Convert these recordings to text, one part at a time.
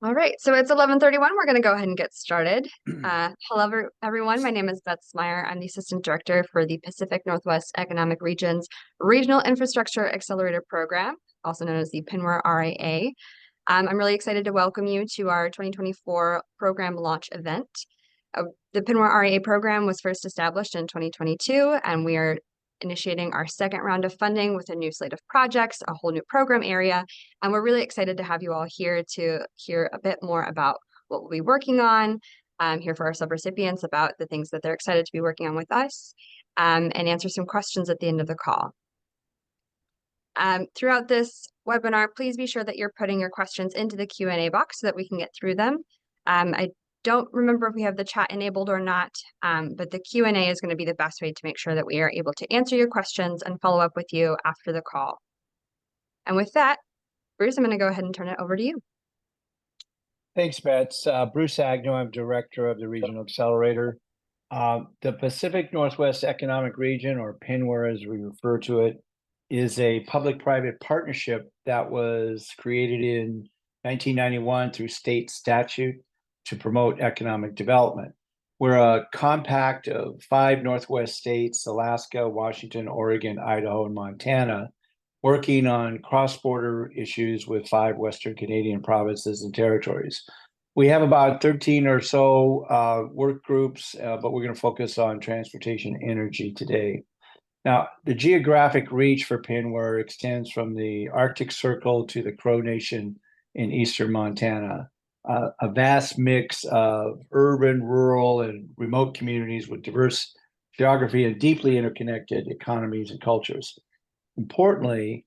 All right, so it's 11:31. We're going to go ahead and get started. Hello, everyone. My name is Beth Smyer. I'm the Assistant Director for the Pacific Northwest Economic Region's Regional Infrastructure Accelerator Program, also known as the PNWER RIA. I'm really excited to welcome you to our 2024 program launch event. The PNWER RIA program was first established in 2022, and we are initiating our second round of funding with a new slate of projects, a whole new program area, and we're really excited to have you all here to hear a bit more about what we'll be working on, hear for our subrecipients about the things that they're excited to be working on with us, and answer some questions at the end of the call. Throughout this webinar, please be sure that you're putting your questions into the Q&A box so that we can get through them. I don't remember if we have the chat enabled or not, but the Q&A is going to be the best way to make sure that we are able to answer your questions and follow up with you after the call. And with that, Bruce, I'm going to go ahead and turn it over to you. Thanks, Bets. Bruce Agnew, I'm Director of the Regional Accelerator. The Pacific Northwest Economic Region, or PNWER as we refer to it, is a public-private partnership that was created in 1991 through state statute to promote economic development. We're a compact of 5 Northwest states, Alaska, Washington, Oregon, Idaho, and Montana, working on cross-border issues with 5 Western Canadian provinces and territories. We have about 13 or so work groups, but we're going to focus on transportation energy today. Now, the geographic reach for PNWER extends from the Arctic Circle to the Crow Nation in eastern Montana, a vast mix of urban, rural, and remote communities with diverse geography and deeply interconnected economies and cultures. Importantly,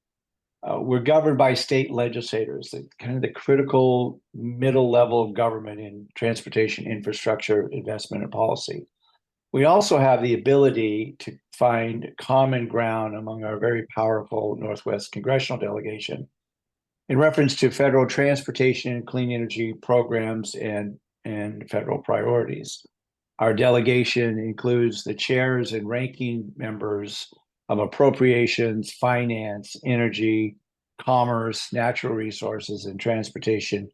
we're governed by state legislators, kind of the critical middle level of government in transportation infrastructure, investment, and policy. We also have the ability to find common ground among our very powerful Northwest congressional delegation in reference to federal transportation and clean energy programs and federal priorities. Our delegation includes the chairs and ranking members of appropriations, finance, energy, commerce, natural resources, and transportation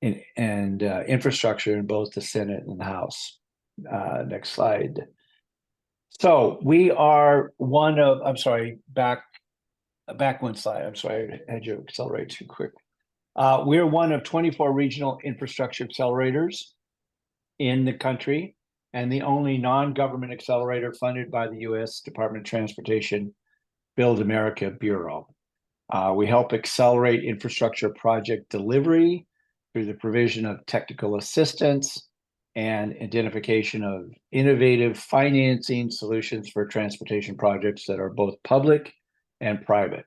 and infrastructure in both the Senate and the House. Next slide. So we are one of, back one slide. I'm sorry, I had you accelerate too quick. We're one of 24 regional infrastructure accelerators in the country, and the only non-government accelerator funded by the U.S. Department of Transportation Build America Bureau. We help accelerate infrastructure project delivery through the provision of technical assistance and identification of innovative financing solutions for transportation projects that are both public and private.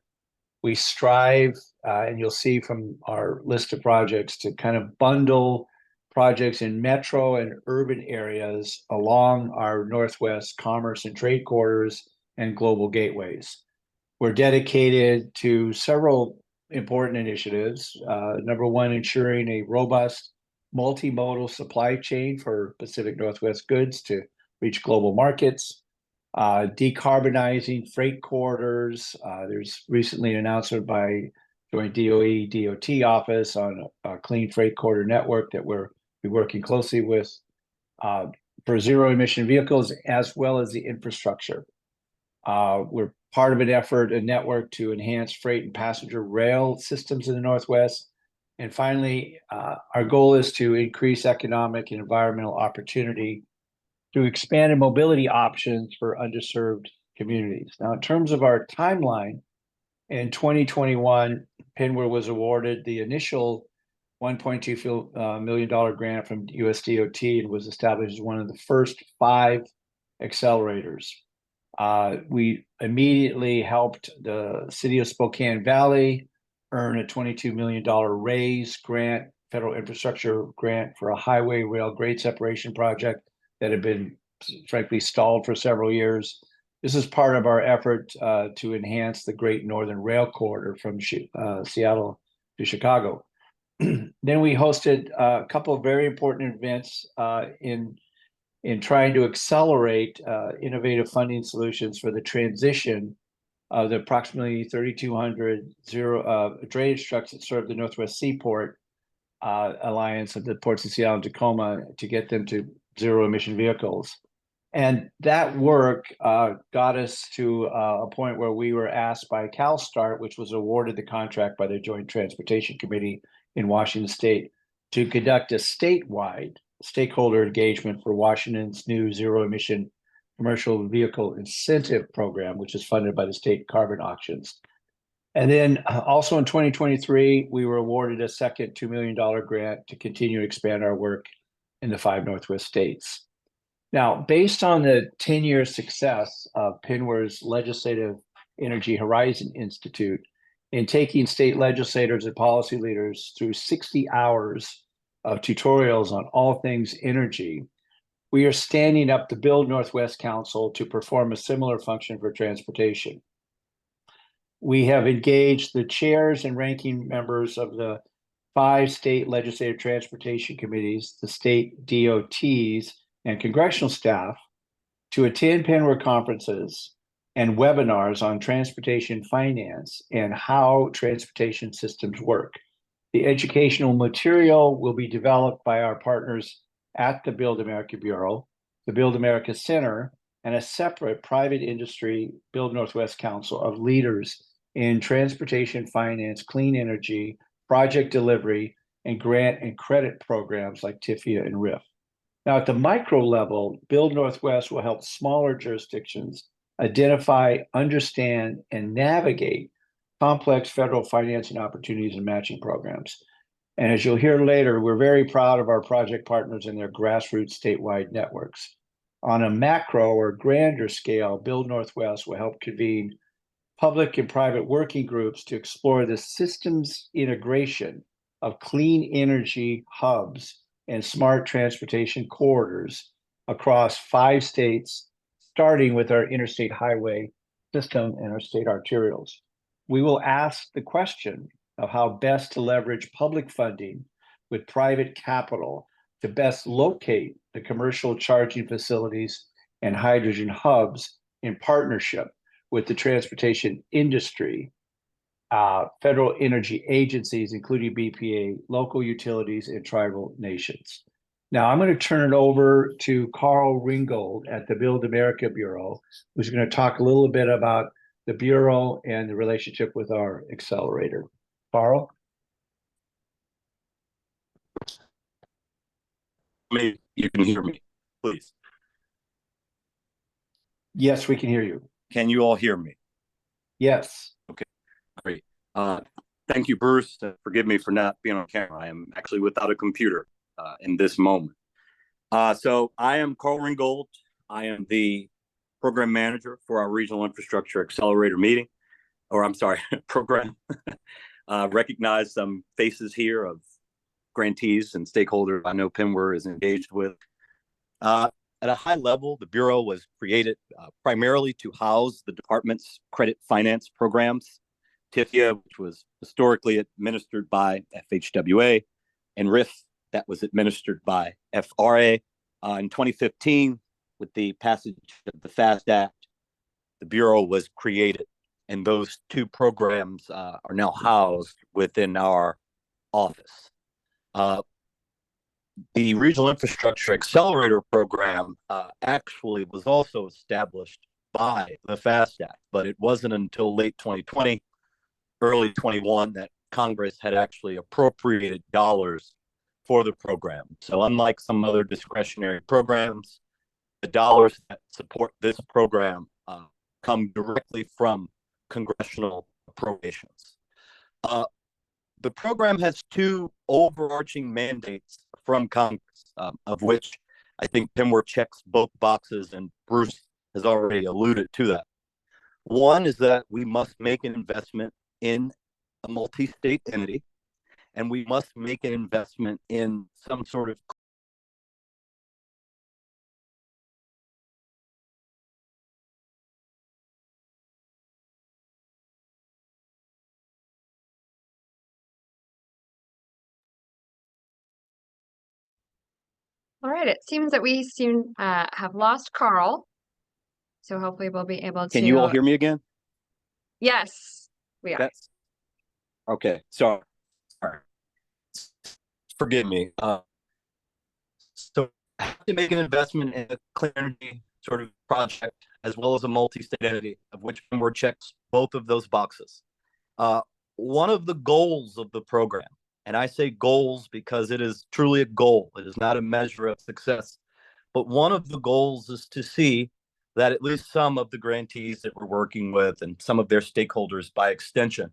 We strive, and you'll see from our list of projects, to kind of bundle projects in metro and urban areas along our Northwest commerce and trade corridors and global gateways. We're dedicated to several important initiatives. Number one, ensuring a robust multimodal supply chain for Pacific Northwest goods to reach global markets, decarbonizing freight corridors. There's recently an announcement by Joint DOE-DOT office on a clean freight corridor network that we're working closely with for zero emission vehicles, as well as the infrastructure. We're part of an effort, a network to enhance freight and passenger rail systems in the Northwest. And finally, our goal is to increase economic and environmental opportunity through expanded mobility options for underserved communities. Now, in terms of our timeline, in 2021, PNWER was awarded the initial $1.2 million grant from US DOT and was established as one of the first 5 accelerators. We immediately helped the city of Spokane Valley earn a $22 million RAISE grant, federal infrastructure grant, for a highway rail grade separation project that had been, frankly, stalled for several years. This is part of our effort to enhance the Great Northern Rail Corridor from Seattle to Chicago. Then we hosted a couple of very important events in trying to accelerate innovative funding solutions for the transition of the approximately 3,200 drainage trucks that serve the Northwest Seaport alliance of the ports of Seattle and Tacoma to get them to zero emission vehicles. And that work got us to a point where we were asked by CalSTART, which was awarded the contract by the Joint Transportation Committee in Washington State, to conduct a statewide stakeholder engagement for Washington's new zero emission commercial vehicle incentive program, which is funded by the state carbon auctions. And then also in 2023, we were awarded a second $2 million grant to continue to expand our work in the 5 Northwest states. Now, based on the 10-year success of PNWER's Legislative Energy Horizon Institute in taking state legislators and policy leaders through 60 hours of tutorials on all things energy, we are standing up the Build Northwest Council to perform a similar function for transportation. We have engaged the chairs and ranking members of the 5 state legislative transportation committees, the state DOTs, and congressional staff to attend PNWER conferences and webinars on transportation finance and how transportation systems work. The educational material will be developed by our partners at the Build America Bureau, the Build America Center, and a separate private industry Build Northwest Council of leaders in transportation finance, clean energy, project delivery, and grant and credit programs like TIFIA and RIF. Now, at the micro level, Build Northwest will help smaller jurisdictions identify, understand, and navigate complex federal financing opportunities and matching programs. And as you'll hear later, we're very proud of our project partners and their grassroots statewide networks. On a macro or grander scale, Build Northwest will help convene public and private working groups to explore the systems integration of clean energy hubs and smart transportation corridors across 5 states, starting with our interstate highway system and our state arterials. We will ask the question of how best to leverage public funding with private capital to best locate the commercial charging facilities and hydrogen hubs in partnership with the transportation industry, federal energy agencies, including BPA, local utilities, and tribal nations. Now, I'm going to turn it over to Carl Ringgold at the Build America Bureau, who's going to talk a little bit about the Bureau and the relationship with our accelerator. Carl? Maybe you can hear me, please. Yes, we can hear you. Can you all hear me? Yes. Okay, great. Thank you, Bruce. Forgive me for not being on camera. I am actually without a computer in this moment. So I am Carl Ringgold. I am the program manager for our Regional Infrastructure Accelerator meeting, or I'm sorry, program. Recognize some faces here of grantees and stakeholders I know PNWER is engaged with. At a high level, the Bureau was created primarily to house the department's credit finance programs, TIFIA, which was historically administered by FHWA, and RIF, that was administered by FRA. In 2015, with the passage of the FAST Act, the Bureau was created, and those 2 programs are now housed within our office. The Regional Infrastructure Accelerator program actually was also established by the FAST Act, but it wasn't until late 2020, early 21 that Congress had actually appropriated dollars for the program. So unlike some other discretionary programs, the dollars that support this program come directly from congressional appropriations. The program has 2 overarching mandates from Congress, of which I think PNWER checks both boxes, and Bruce has already alluded to that. One is that we must make an investment in a multi-state entity, and we must make an investment in some sort of All right, it seems that we have lost Carl. So hopefully we'll be able to. Can you all hear me again? Yes, we are. Okay, sorry. forgive me. So I have to make an investment in a clean energy sort of project as well as a multi-state entity, of which PNWER checks both of those boxes. One of the goals of the program, and I say goals because it is truly a goal, it is not a measure of success, but one of the goals is to see that at least some of the grantees that we're working with and some of their stakeholders by extension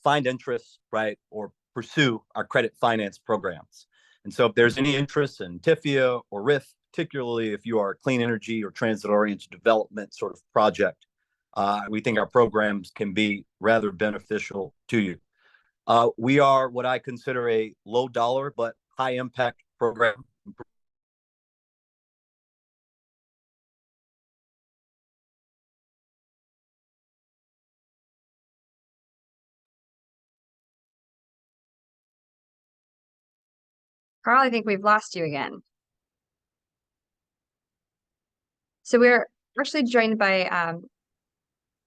find interest, right, or pursue our credit finance programs. And so if there's any interest in TIFIA or RIF, particularly if you are a clean energy or transit-oriented development sort of project, we think our programs can be rather beneficial to you. We are what I consider a low dollar but high impact program. Carl, I think we've lost you again. So we're actually joined by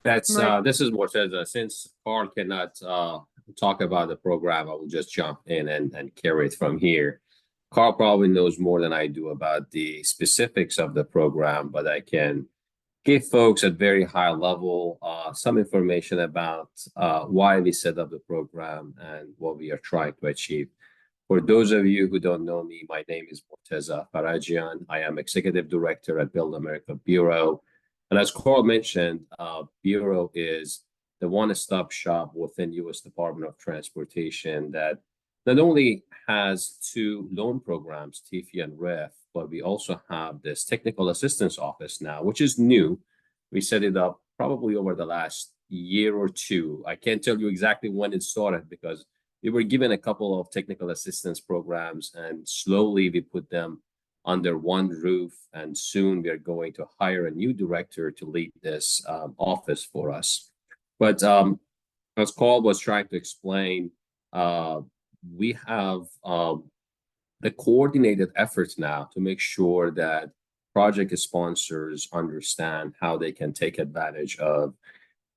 That's Maria. this is what says since Carl cannot talk about the program, I will just jump in and carry it from here. Carl probably knows more than I do about the specifics of the program, but I can give folks at very high level some information about why we set up the program and what we are trying to achieve. For those of you who don't know me, my name is Morteza Farajian. I am Executive Director at Build America Bureau. And as Carl mentioned, Bureau is the one-stop shop within U.S. Department of Transportation that not only has two loan programs, TIFIA and RIF, but we also have this Technical Assistance Office now, which is new. We set it up probably over the last year or two. I can't tell you exactly when it started because we were given a couple of technical assistance programs and slowly we put them under one roof, and soon we are going to hire a new director to lead this office for us. But as Carl was trying to explain, we have the coordinated efforts now to make sure that project sponsors understand how they can take advantage of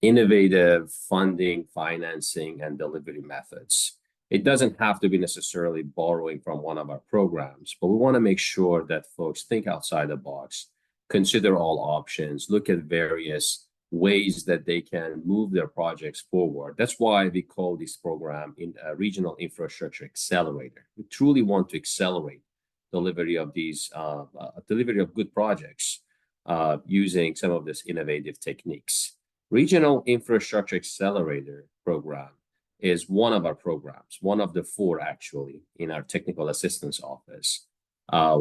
innovative funding, financing, and delivery methods. It doesn't have to be necessarily borrowing from one of our programs, but we want to make sure that folks think outside the box, consider all options, look at various ways that they can move their projects forward. That's why we call this program a Regional Infrastructure Accelerator. We truly want to accelerate delivery of these delivery of good projects using some of these innovative techniques. Regional Infrastructure Accelerator program is one of our programs, one of the four actually in our Technical Assistance Office.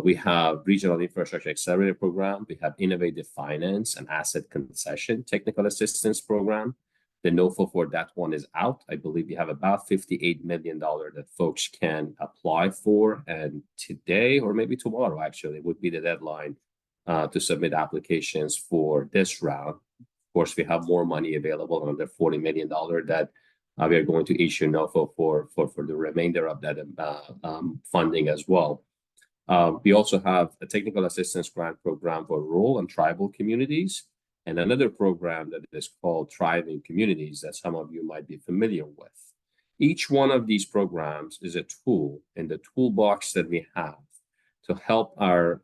We have Regional Infrastructure Accelerator program. We have Innovative Finance and Asset Concession Technical Assistance program. The NOFO for that one is out. I believe we have about $58 million that folks can apply for. And today, or maybe tomorrow actually, would be the deadline to submit applications for this round. Of course, we have more money available, another $40 million that we are going to issue NOFO for the remainder of that funding as well. We also have a technical assistance grant program for rural and tribal communities, and another program that is called Thriving Communities that some of you might be familiar with. Each one of these programs is a tool in the toolbox that we have to help our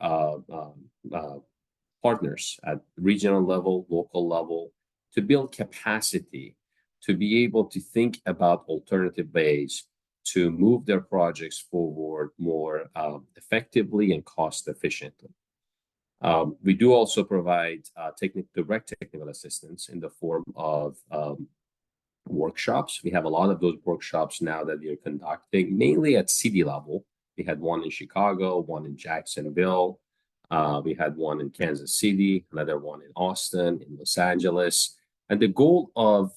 partners at regional level, local level, to build capacity, to be able to think about alternative ways to move their projects forward more effectively and cost efficiently. We do also provide direct technical assistance in the form of workshops. We have a lot of those workshops now that we are conducting, mainly at city level. We had one in Chicago, one in Jacksonville. We had one in Kansas City, another one in Austin, in Los Angeles. And the goal of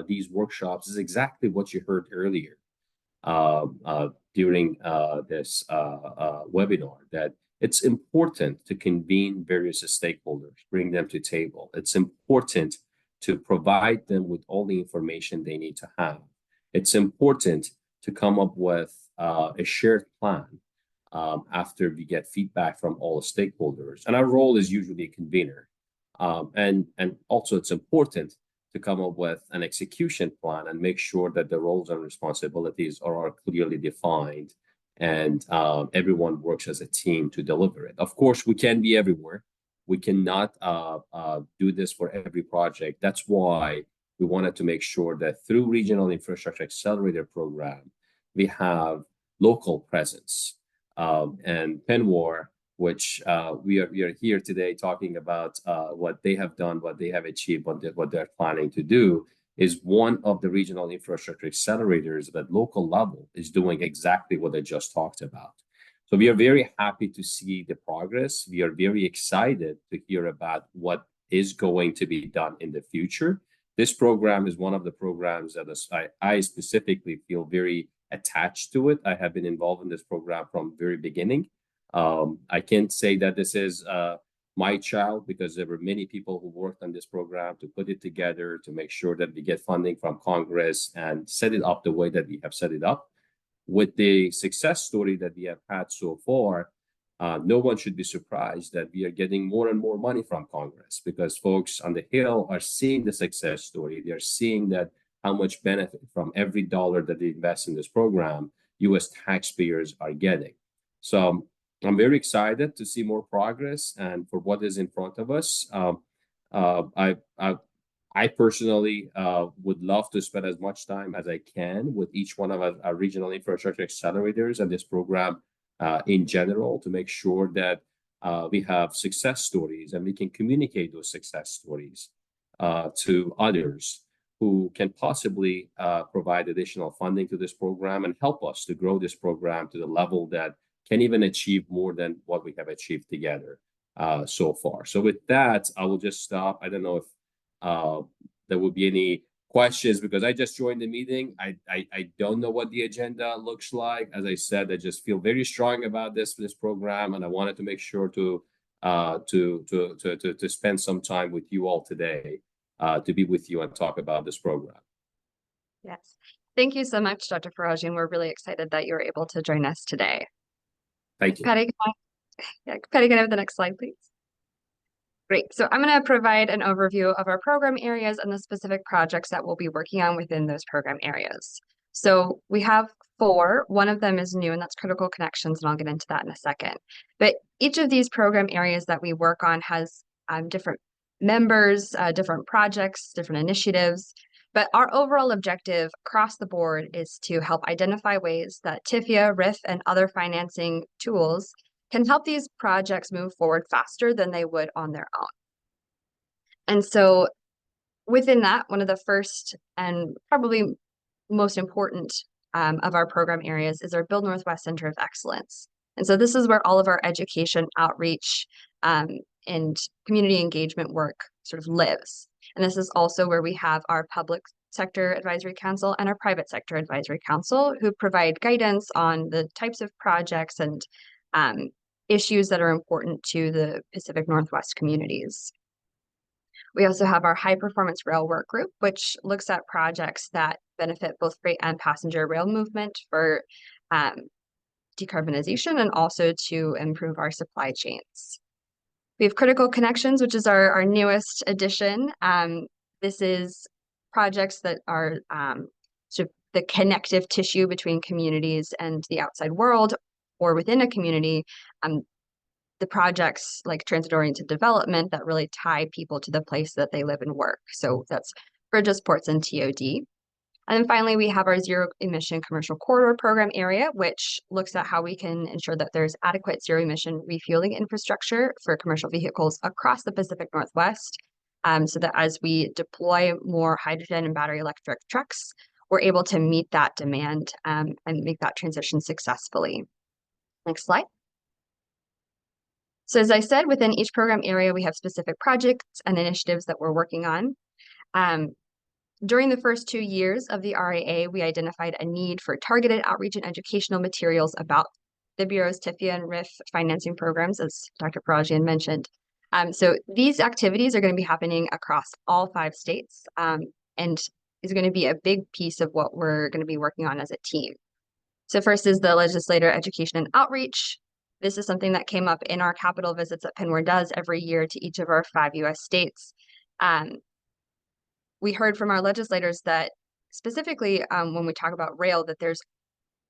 these workshops is exactly what you heard earlier during this webinar, that it's important to convene various stakeholders, bring them to table. It's important to provide them with all the information they need to have. It's important to come up with a shared plan after we get feedback from all stakeholders. And our role is usually a convener. And also it's important to come up with an execution plan and make sure that the roles and responsibilities are clearly defined and everyone works as a team to deliver it. Of course, we can't be everywhere. We cannot do this for every project. That's why we wanted to make sure that through Regional Infrastructure Accelerator program, we have local presence. And PNWER, which we are here today talking about what they have done, what they have achieved, what they're planning to do, is one of the regional infrastructure accelerators that local level is doing exactly what I just talked about. So we are very happy to see the progress. We are very excited to hear about what is going to be done in the future. This program is one of the programs that I specifically feel very attached to it. I have been involved in this program from the very beginning. I can't say that this is my child, because there were many people who worked on this program to put it together, to make sure that we get funding from Congress and set it up the way that we have set it up. With the success story that we have had so far, no one should be surprised that we are getting more and more money from Congress, because folks on the Hill are seeing the success story. They're seeing that how much benefit from every dollar that they invest in this program, U.S. taxpayers are getting. So I'm very excited to see more progress and for what is in front of us. I personally would love to spend as much time as I can with each one of our regional infrastructure accelerators and this program in general, to make sure that we have success stories and we can communicate those success stories to others who can possibly provide additional funding to this program and help us to grow this program to the level that can even achieve more than what we have achieved together so far. So with that, I will just stop. I don't know if there will be any questions, because I just joined the meeting. I don't know what the agenda looks like. As I said, I just feel very strong about this program, and I wanted to make sure to spend some time with you all today, to be with you and talk about this program. Yes. Thank you so much, Dr. Faraji, and we're really excited that you were able to join us today. Thank you. Patty, can I have the next slide, please? Great. So I'm going to provide an overview of our program areas and the specific projects that we'll be working on within those program areas. So we have 4. One of them is new, and that's critical connections, and I'll get into that in a second. But each of these program areas that we work on has different members, different projects, different initiatives. But our overall objective across the board is to help identify ways that TIFIA, RIF, and other financing tools can help these projects move forward faster than they would on their own. And so within that, one of the first and probably most important of our program areas is our Build Northwest Center of Excellence. And so this is where all of our education, outreach, and community engagement work sort of lives. And this is also where we have our Public Sector Advisory Council and our Private Sector Advisory Council, who provide guidance on the types of projects and issues that are important to the Pacific Northwest communities. We also have our High Performance Rail Work Group, which looks at projects that benefit both freight and passenger rail movement for decarbonization and also to improve our supply chains. We have Critical Connections, which is our newest addition. This is projects that are sort of the connective tissue between communities and the outside world, or within a community, the projects like transit-oriented development that really tie people to the place that they live and work. So that's bridges, ports, and TOD. And then finally, we have our Zero Emission Commercial Corridor Program area, which looks at how we can ensure that there's adequate zero emission refueling infrastructure for commercial vehicles across the Pacific Northwest, so that as we deploy more hydrogen and battery electric trucks, we're able to meet that demand and make that transition successfully. Next slide. So as I said, within each program area, we have specific projects and initiatives that we're working on. During the first 2 years of the RAA, we identified a need for targeted outreach and educational materials about the Bureau's TIFIA and RIF financing programs, as Dr. Parajian mentioned. So these activities are going to be happening across all 5 states, and is going to be a big piece of what we're going to be working on as a team. So first is the legislator education and outreach. This is something that came up in our capital visits that PNWER does every year to each of our 5 U.S. states. We heard from our legislators that specifically when we talk about rail, that there's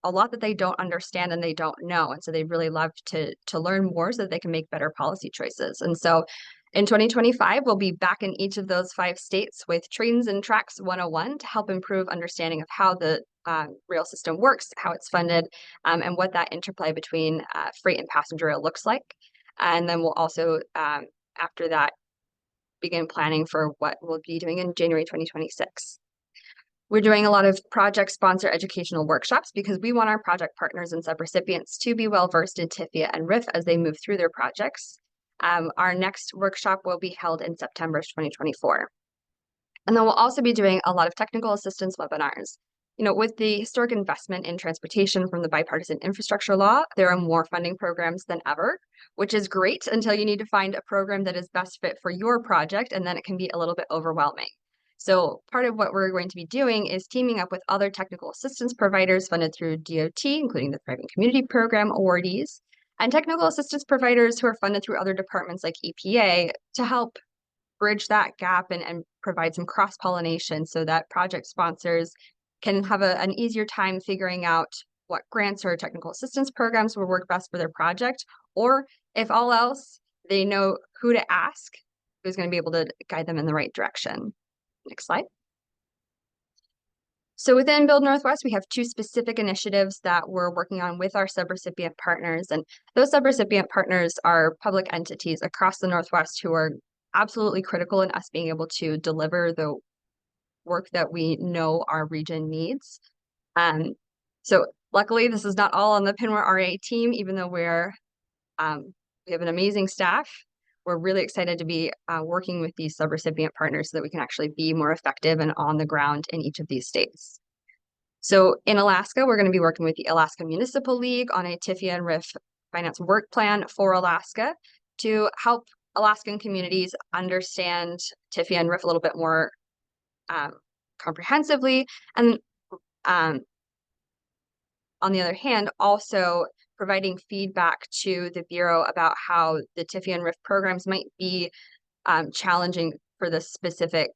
a lot that they don't understand and they don't know. And so they really love to learn more so that they can make better policy choices. And so in 2025, we'll be back in each of those 5 states with Trains and Tracks 101 to help improve understanding of how the rail system works, how it's funded, and what that interplay between freight and passenger rail looks like. And then we'll also, after that, begin planning for what we'll be doing in January 2026. We're doing a lot of project sponsor educational workshops because we want our project partners and subrecipients to be well-versed in TIFIA and RIF as they move through their projects. Our next workshop will be held in September 2024. And then we'll also be doing a lot of technical assistance webinars. You know, with the historic investment in transportation from the bipartisan infrastructure law, there are more funding programs than ever, which is great until you need to find a program that is best fit for your project, and then it can be a little bit overwhelming. So part of what we're going to be doing is teaming up with other technical assistance providers funded through DOT, including the Thriving Community Program awardees, and technical assistance providers who are funded through other departments like EPA to help bridge that gap and provide some cross-pollination so that project sponsors can have an easier time figuring out what grants or technical assistance programs will work best for their project, or if all else, they know who to ask, who's going to be able to guide them in the right direction. Next slide. So within Build Northwest, we have 2 specific initiatives that we're working on with our subrecipient partners. And those subrecipient partners are public entities across the Northwest who are absolutely critical in us being able to deliver the work that we know our region needs. So luckily, this is not all on the PNWER RA team, even though we have an amazing staff. We're really excited to be working with these subrecipient partners so that we can actually be more effective and on the ground in each of these states. So in Alaska, we're going to be working with the Alaska Municipal League on a TIFIA and RIF finance work plan for Alaska to help Alaskan communities understand TIFIA and RIF a little bit more comprehensively. And on the other hand, also providing feedback to the Bureau about how the TIFIA and RIF programs might be challenging for the specific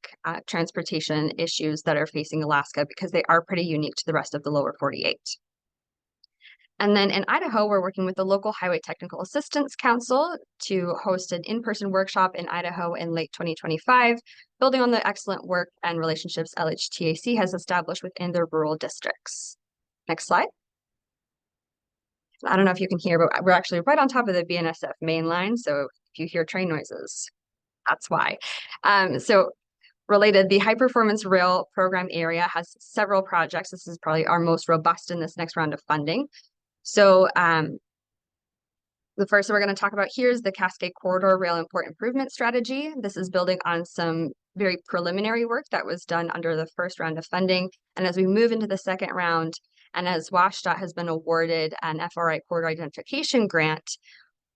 transportation issues that are facing Alaska, because they are pretty unique to the rest of the lower 48. And then in Idaho, we're working with the local Highway Technical Assistance Council to host an in-person workshop in Idaho in late 2025, building on the excellent work and relationships LHTAC has established within their rural districts. Next slide. I don't know if you can hear, but we're actually right on top of the BNSF main line. So if you hear train noises, that's why. So related, the High Performance Rail Program area has several projects. This is probably our most robust in this next round of funding. So the first that we're going to talk about here is the Cascade Corridor Rail Import Improvement Strategy. This is building on some very preliminary work that was done under the first round of funding. And as we move into the second round, and as WashDOT has been awarded an FRI corridor identification grant,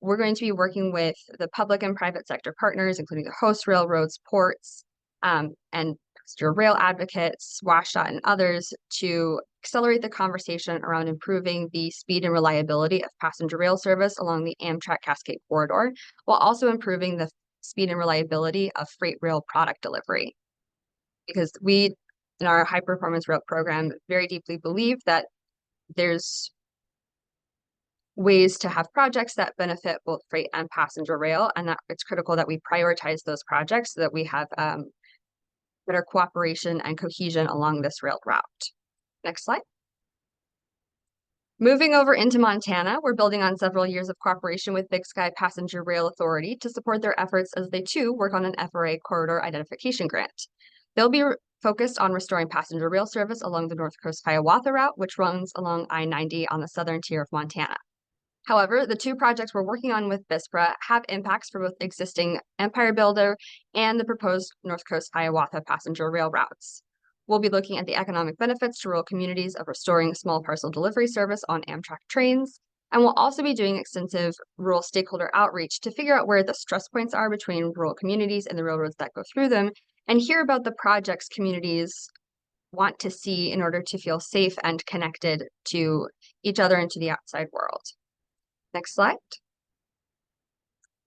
we're going to be working with the public and private sector partners, including the host railroads, ports, and passenger rail advocates, WashDOT, and others to accelerate the conversation around improving the speed and reliability of passenger rail service along the Amtrak Cascade Corridor, while also improving the speed and reliability of freight rail product delivery. Because we, in our high performance rail program, very deeply believe that there's ways to have projects that benefit both freight and passenger rail, and that it's critical that we prioritize those projects so that we have better cooperation and cohesion along this rail route. Next slide. Moving over into Montana, we're building on several years of cooperation with Big Sky Passenger Rail Authority to support their efforts as they too work on an FRA corridor identification grant. They'll be focused on restoring passenger rail service along the North Coast Hiawatha route, which runs along I-90 on the southern tier of Montana. However, the 2 projects we're working on with BISPRA have impacts for both existing Empire Builder and the proposed North Coast Hiawatha passenger rail routes. We'll be looking at the economic benefits to rural communities of restoring small parcel delivery service on Amtrak trains, and we'll also be doing extensive rural stakeholder outreach to figure out where the stress points are between rural communities and the railroads that go through them, and hear about the projects communities want to see in order to feel safe and connected to each other and to the outside world. Next slide.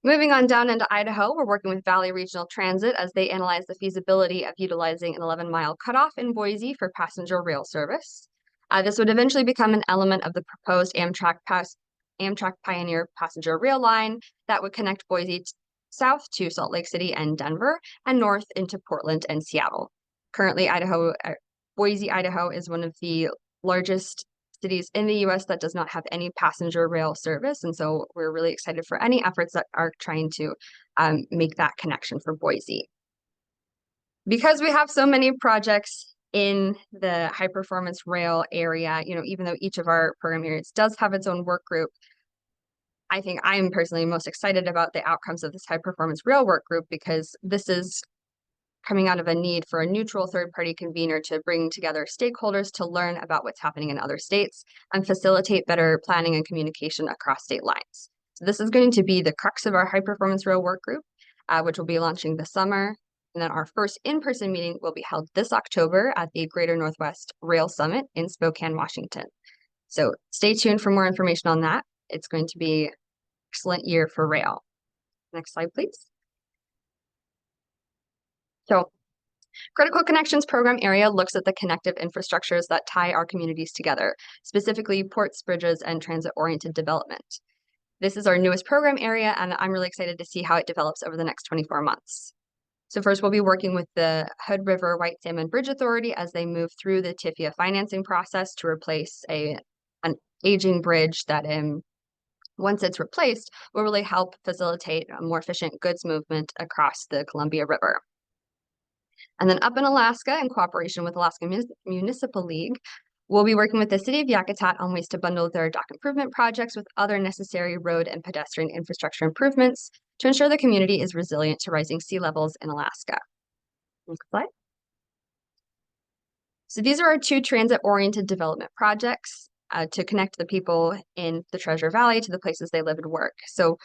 Moving on down into Idaho, we're working with Valley Regional Transit as they analyze the feasibility of utilizing an 11-mile cutoff in Boise for passenger rail service. This would eventually become an element of the proposed Amtrak Pioneer passenger rail line that would connect Boise south to Salt Lake City and Denver, and north into Portland and Seattle. Currently, Boise, Idaho is one of the largest cities in the US that does not have any passenger rail service. And so we're really excited for any efforts that are trying to make that connection for Boise. Because we have so many projects in the high performance rail area, even though each of our program areas does have its own work group, I think I'm personally most excited about the outcomes of this high performance rail work group, because this is coming out of a need for a neutral third-party convener to bring together stakeholders to learn about what's happening in other states and facilitate better planning and communication across state lines. So this is going to be the crux of our high performance rail work group, which will be launching this summer. And then our first in-person meeting will be held this October at the Greater Northwest Rail Summit in Spokane, Washington. So stay tuned for more information on that. It's going to be an excellent year for rail. Next slide, please. So Critical Connections Program Area looks at the connective infrastructures that tie our communities together, specifically ports, bridges, and transit-oriented development. This is our newest program area, and I'm really excited to see how it develops over the next 24 months. So first, we'll be working with the Hood River White Salmon Bridge Authority as they move through the TIFIA financing process to replace an aging bridge that, once it's replaced, will really help facilitate a more efficient goods movement across the Columbia River. And then up in Alaska, in cooperation with Alaska Municipal League, we'll be working with the City of Yakutat on ways to bundle their dock improvement projects with other necessary road and pedestrian infrastructure improvements to ensure the community is resilient to rising sea levels in Alaska. Next slide. So these are our two transit-oriented development projects to connect the people in the Treasure Valley to the places they live and work. So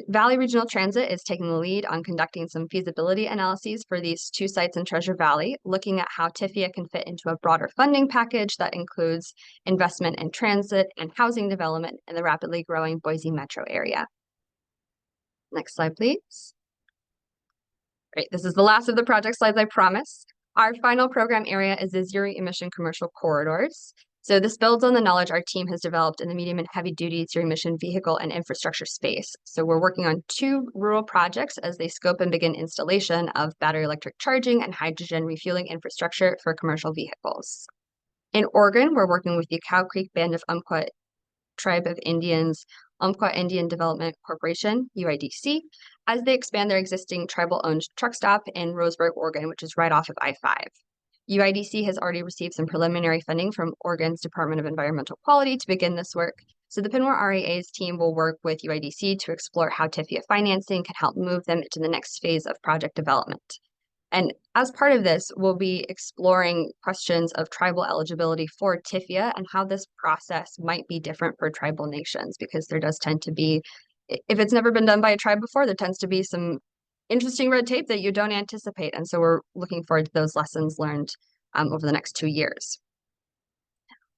Valley Regional Transit is taking the lead on conducting some feasibility analyses for these two sites in Treasure Valley, looking at how TIFIA can fit into a broader funding package that includes investment in transit and housing development in the rapidly growing Boise metro area. Next slide, please. Great, this is the last of the project slides, I promise. Our final program area is the zero emission commercial corridors. So this builds on the knowledge our team has developed in the medium and heavy duty zero emission vehicle and infrastructure space. So we're working on two rural projects as they scope and begin installation of battery electric charging and hydrogen refueling infrastructure for commercial vehicles. In Oregon, we're working with the Cow Creek Band of Umpqua Tribe of Indians, Umpqua Indian Development Corporation, UIDC, as they expand their existing tribal-owned truck stop in Roseburg, Oregon, which is right off of I-5. UIDC has already received some preliminary funding from Oregon's Department of Environmental Quality to begin this work. So the PNWER REA's team will work with UIDC to explore how TIFIA financing can help move them to the next phase of project development. And as part of this, we'll be exploring questions of tribal eligibility for TIFIA and how this process might be different for tribal nations, because there does tend to be, if it's never been done by a tribe before, there tends to be some interesting red tape that you don't anticipate. And so we're looking forward to those lessons learned over the next 2 years.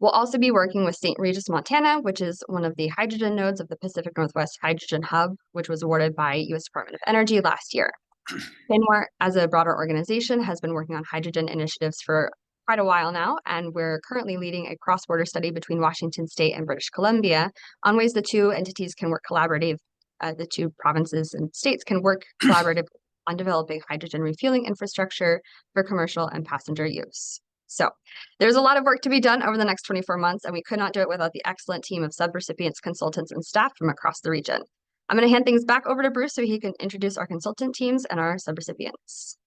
We'll also be working with St. Regis, Montana, which is one of the hydrogen nodes of the Pacific Northwest Hydrogen Hub, which was awarded by U.S. Department of Energy last year. PNWER, as a broader organization, has been working on hydrogen initiatives for quite a while now, and we're currently leading a cross-border study between Washington State and British Columbia on ways the two entities can work collaborative. The two provinces and states can work collaboratively on developing hydrogen refueling infrastructure for commercial and passenger use. So there's a lot of work to be done over the next 24 months, and we could not do it without the excellent team of subrecipients, consultants, and staff from across the region. I'm going to hand things back over to Bruce so he can introduce our consultant teams and our subrecipients.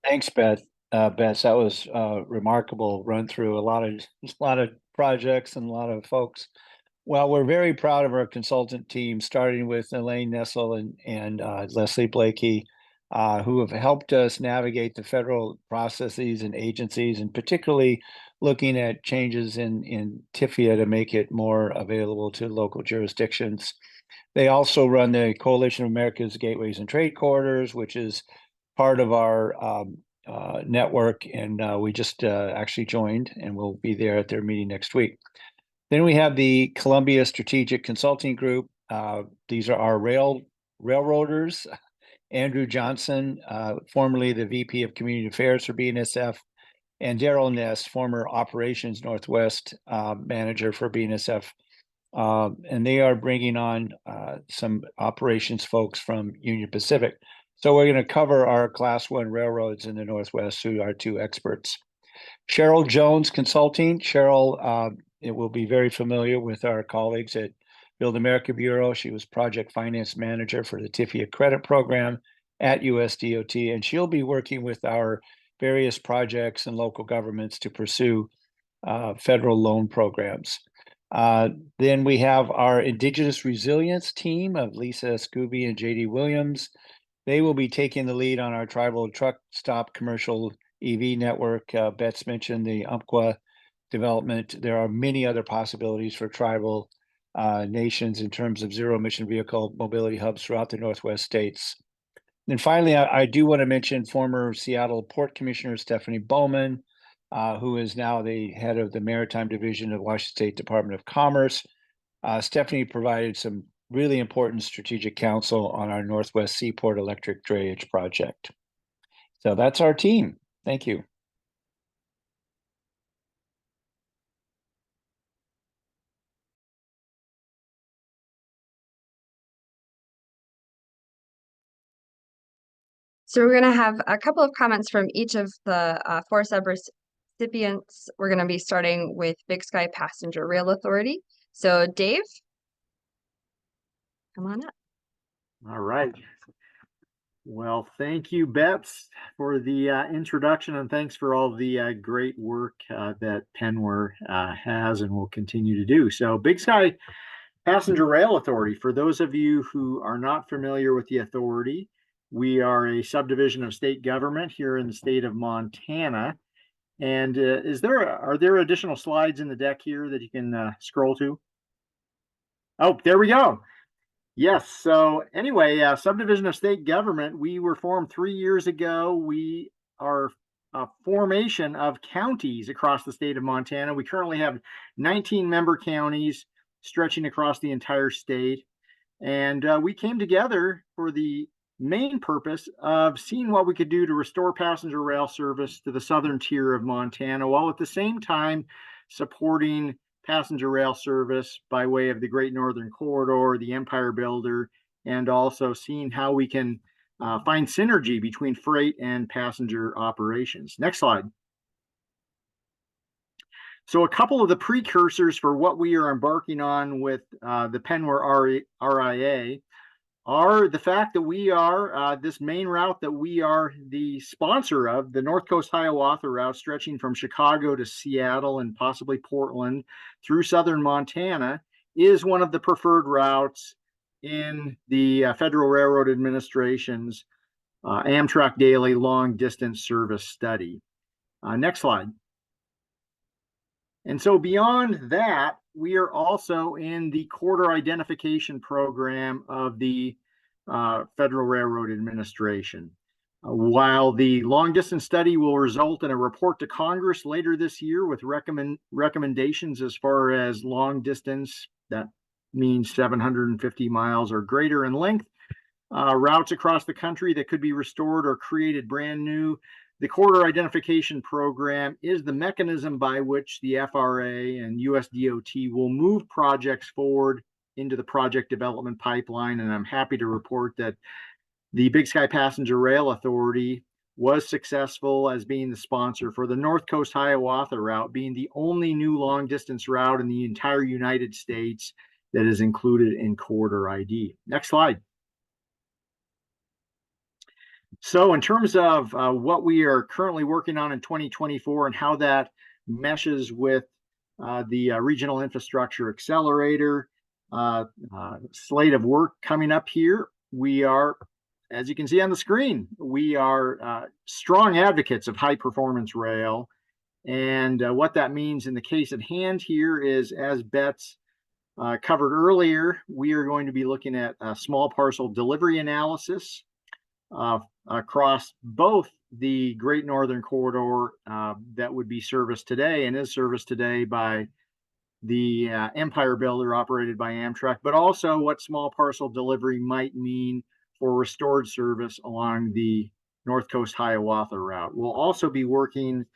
Thanks, Beth. Beth, that was a remarkable run through a lot of projects and a lot of folks. Well, we're very proud of our consultant team, starting with Elaine Nessel and Leslie Blakey, who have helped us navigate the federal processes and agencies, and particularly looking at changes in TIFIA to make it more available to local jurisdictions. They also run the Coalition of America's Gateways and Trade Corridors, which is part of our network, and we just actually joined, and we'll be there at their meeting next week. Then we have the Columbia Strategic Consulting Group. These are our railroaders. Andrew Johnson, formerly the VP of Community Affairs for BNSF, and Daryl Ness, former Operations Northwest manager for BNSF. And they are bringing on some operations folks from Union Pacific. So we're going to cover our Class 1 railroads in the Northwest, who are two experts. Cheryl Jones Consulting. Cheryl it will be very familiar with our colleagues at Build America Bureau. She was project finance manager for the TIFIA credit program at USDOT, and she'll be working with our various projects and local governments to pursue federal loan programs. Then we have our Indigenous Resilience team of Lisa Scooby and JD Williams. They will be taking the lead on our tribal truck stop commercial EV network. Bet's mentioned the Umpqua development. There are many other possibilities for tribal nations in terms of zero emission vehicle mobility hubs throughout the Northwest states. And finally, I do want to mention former Seattle Port Commissioner Stephanie Bowman, who is now the head of the Maritime Division of Washington State Department of Commerce. Stephanie provided some really important strategic counsel on our Northwest Seaport Electric Drayage project. So that's our team. Thank you. So we're going to have a couple of comments from each of the four sub-recipients. We're going to be starting with Big Sky Passenger Rail Authority. So Dave, come on up. All right. Well, thank you, Bets, for the introduction, and thanks for all the great work that PNWER has and will continue to do. So Big Sky Passenger Rail Authority, for those of you who are not familiar with the authority, we are a subdivision of state government here in the state of Montana. And are there additional slides in the deck here that you can scroll to? Oh, there we go. Yes. So anyway, subdivision of state government, we were formed 3 years ago. We are a formation of counties across the state of Montana. We currently have 19 member counties stretching across the entire state. And we came together for the main purpose of seeing what we could do to restore passenger rail service to the southern tier of Montana, while at the same time supporting passenger rail service by way of the Great Northern Corridor, the Empire Builder, and also seeing how we can find synergy between freight and passenger operations. Next slide. So a couple of the precursors for what we are embarking on with the PNWER RIA are the fact that we are this main route that we are the sponsor of, the North Coast Hiawatha route stretching from Chicago to Seattle and possibly Portland through southern Montana, is one of the preferred routes in the Federal Railroad Administration's Amtrak Daily Long Distance Service Study. Next slide. And so beyond that, we are also in the corridor identification program of the Federal Railroad Administration. While the long distance study will result in a report to Congress later this year with recommendations as far as long distance, that means 750 miles or greater in length, routes across the country that could be restored or created brand new, the corridor identification program is the mechanism by which the FRA and USDOT will move projects forward into the project development pipeline. And I'm happy to report that the Big Sky Passenger Rail Authority was successful as being the sponsor for the North Coast Hiawatha route, being the only new long distance route in the entire United States that is included in corridor ID. Next slide. So in terms of what we are currently working on in 2024 and how that meshes with the Regional Infrastructure Accelerator slate of work coming up here, we are, as you can see on the screen, we are strong advocates of high performance rail. And what that means in the case at hand here is, as Betts covered earlier, we are going to be looking at a small parcel delivery analysis across both the Great Northern Corridor that would be serviced today and is serviced today by the Empire Builder operated by Amtrak, but also what small parcel delivery might mean for restored service along the North Coast Hiawatha route. We'll also be working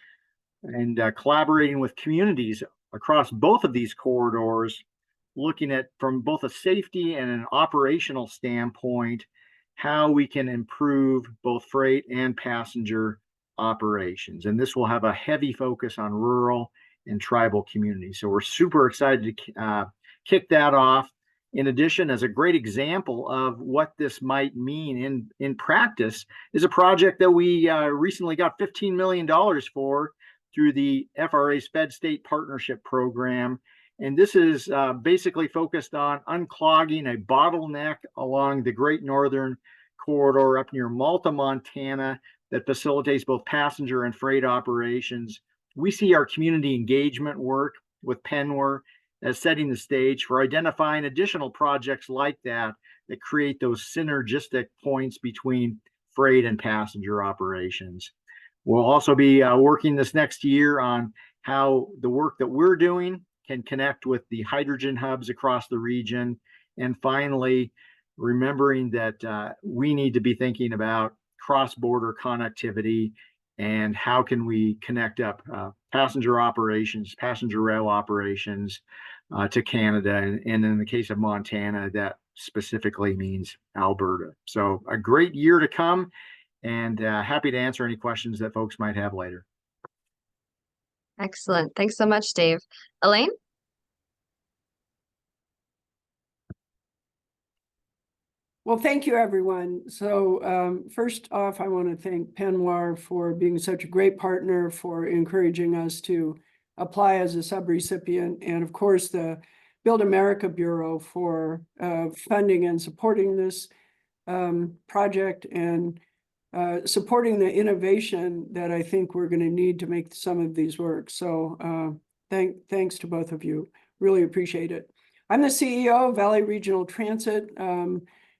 and collaborating with communities across both of these corridors, looking at from both a safety and an operational standpoint, how we can improve both freight and passenger operations. And this will have a heavy focus on rural and tribal communities. So we're super excited to kick that off. In addition, as a great example of what this might mean in practice, is a project that we recently got $15 million for through the FRA Sped State Partnership Program. And this is basically focused on unclogging a bottleneck along the Great Northern Corridor up near Malta, Montana, that facilitates both passenger and freight operations. We see our community engagement work with PNWER as setting the stage for identifying additional projects like that that create those synergistic points between freight and passenger operations. We'll also be working this next year on how the work that we're doing can connect with the hydrogen hubs across the region. And finally, remembering that we need to be thinking about cross-border connectivity and how can we connect up passenger operations, passenger rail operations to Canada. And in the case of Montana, that specifically means Alberta. So a great year to come, and happy to answer any questions that folks might have later. Excellent. Thanks so much, Dave. Elaine? Well, thank you, everyone. So first off, I want to thank PNWER for being such a great partner, for encouraging us to apply as a subrecipient, and of course, the Build America Bureau for funding and supporting this project and supporting the innovation that I think we're going to need to make some of these work. So thanks to both of you. Really appreciate it. I'm the CEO of Valley Regional Transit.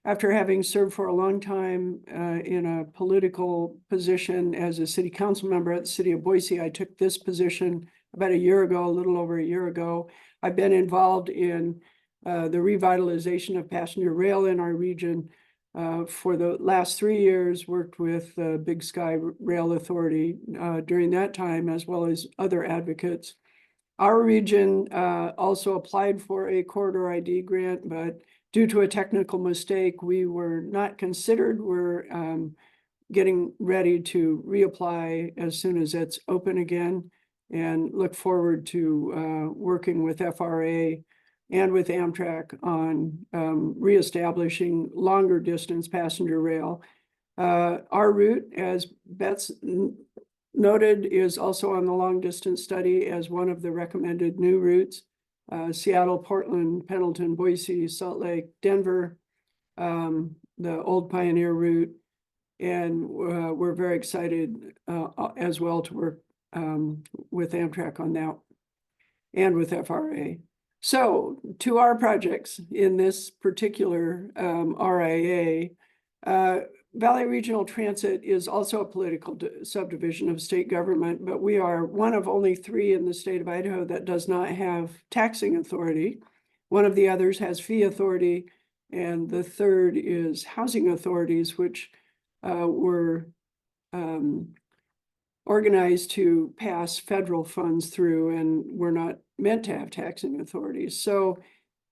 After having served for a long time in a political position as a city council member at the city of Boise, I took this position about a year ago, a little over a year ago. I've been involved in the revitalization of passenger rail in our region for the last 3 years, worked with the Big Sky Rail Authority during that time, as well as other advocates. Our region also applied for a corridor ID grant, but due to a technical mistake, we were not considered. We're getting ready to reapply as soon as it's open again, and look forward to working with FRA and with Amtrak on reestablishing longer distance passenger rail. Our route, as Beth's noted, is also on the long distance study as one of the recommended new routes. Seattle, Portland, Pendleton, Boise, Salt Lake, Denver, the old Pioneer route. And we're very excited as well to work with Amtrak on that and with FRA. So to our projects in this particular RIA, Valley Regional Transit is also a political subdivision of state government, but we are one of only 3 in the state of Idaho that does not have taxing authority. One of the others has fee authority, and the third is housing authorities, which were organized to pass federal funds through, and we're not meant to have taxing authorities. So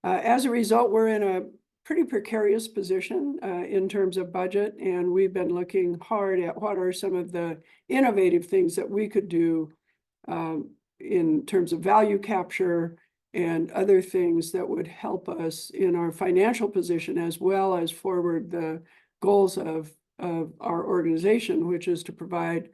as a result, we're in a pretty precarious position in terms of budget, and we've been looking hard at what are some of the innovative things that we could do in terms of value capture and other things that would help us in our financial position, as well as forward the goals of our organization, which is to provide